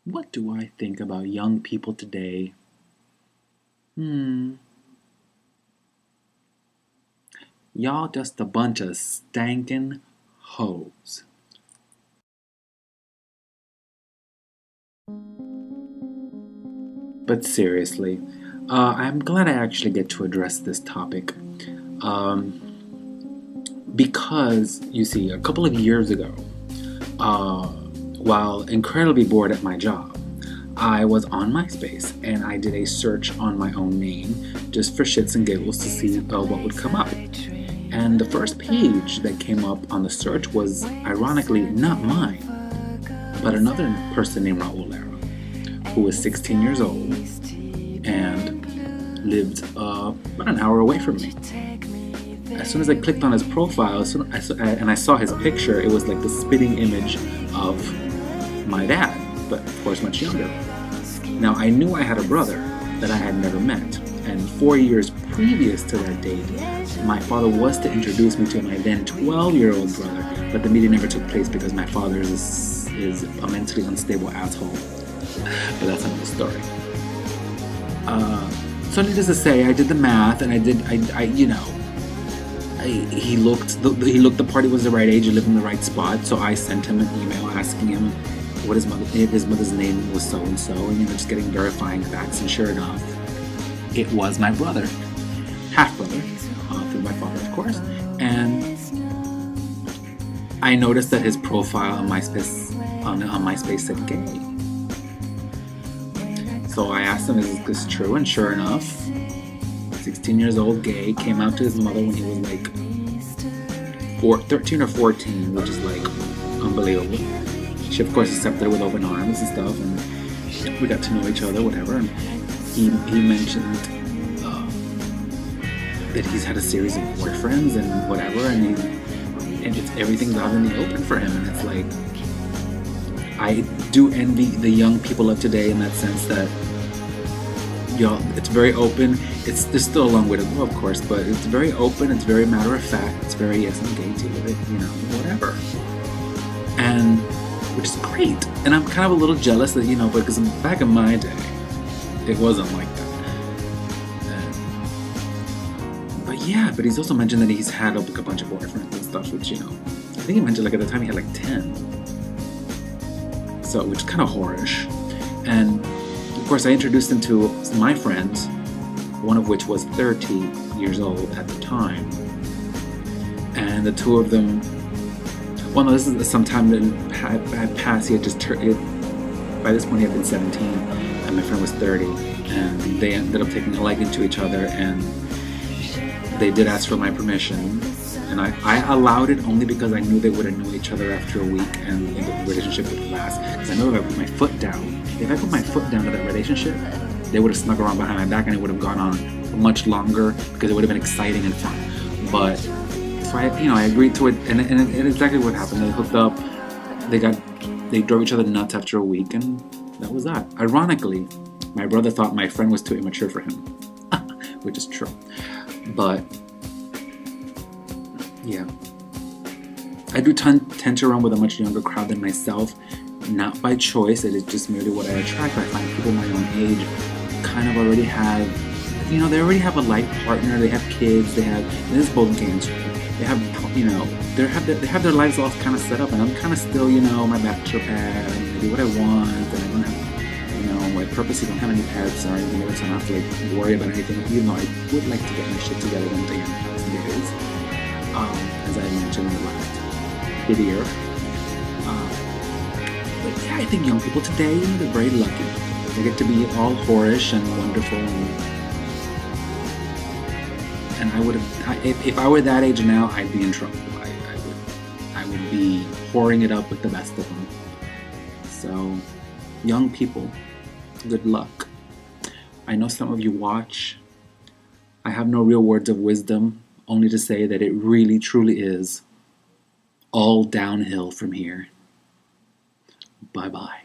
What do I think about young people today? Y'all just a bunch of stankin' hoes. But seriously, I'm glad I actually get to address this topic. Um, because, you see, a couple of years ago, uh, while incredibly bored at my job, I was on MySpace and I did a search on my own name just for shits and giggles to see what would come up. And the first page that came up on the search was, ironically, not mine, but another person named Raul Lara, who was 16 years old and lived about an hour away from me. As soon as I clicked on his profile, and I saw his picture, it was like the spitting image of my dad, but of course much younger. Now, I knew I had a brother that I had never met, and 4 years previous to that date, my father was to introduce me to my then 12-year-old brother, but the meeting never took place because my father is a mentally unstable asshole. But that's another story. So needless to say, I did the math, and he looked the part. He was the right age, he lived in the right spot. So I sent him an email asking him what his mother's name was so and so, and just getting verifying facts. And sure enough, it was my brother, half brother, through my father, of course. And I noticed that his profile on MySpace said gay. So I asked him, is this true? And sure enough, 16 years old, gay, came out to his mother when he was like 13 or 14, which is like unbelievable. She of course accepted it with open arms and stuff, and we got to know each other, whatever. And he mentioned that he's had a series of boyfriends and whatever, and everything's out in the open for him. And it's like, I do envy the young people of today in that sense that, it's very open. There's still a long way to go, of course, but it's very open, it's very matter of fact, it's very, yes, I'm gay too, whatever. And, which is great. And I'm kind of a little jealous that, because back in my day, it wasn't like that. But he's also mentioned that he's had a bunch of boyfriends and stuff, which, I think he mentioned at the time he had 10. So, which is kind of whorish. And of course, I introduced him to my friends, one of which was 30 years old at the time. And the two of them, well, no, this is sometime that had passed. He had just by this point he had been 17, and my friend was 30. And they ended up taking a liking to each other, and they did ask for my permission. And I allowed it only because I knew they wouldn't know each other after a week and the relationship would last. Because I know if I put my foot down to that relationship, they would have snuck around behind my back and it would have gone on much longer because it would have been exciting and fun. But so I agreed to it, and exactly what happened. They hooked up, they drove each other nuts after a week, and that was that. Ironically, my brother thought my friend was too immature for him, which is true. But yeah, I do tend to run with a much younger crowd than myself, not by choice. It is just merely what I attract. I find people my own age kind of already have, they already have a life partner. They have kids. And this is both games. They have, they have their lives all kind of set up, and I'm kind of still, my bachelor pad. I do what I want, and I don't have, I purposely don't have any pets or anything, so I don't have to worry about anything. Even though I would like to get my shit together one day in the past days. As I mentioned in the last video. But yeah, I think young people today, they're very lucky. They get to be all whorish and wonderful. And I would have, if I were that age now, I'd be in trouble. I would be whoring it up with the best of them. So, young people, good luck. I know some of you watch. I have no real words of wisdom, only to say that it really, truly is all downhill from here. Bye-bye.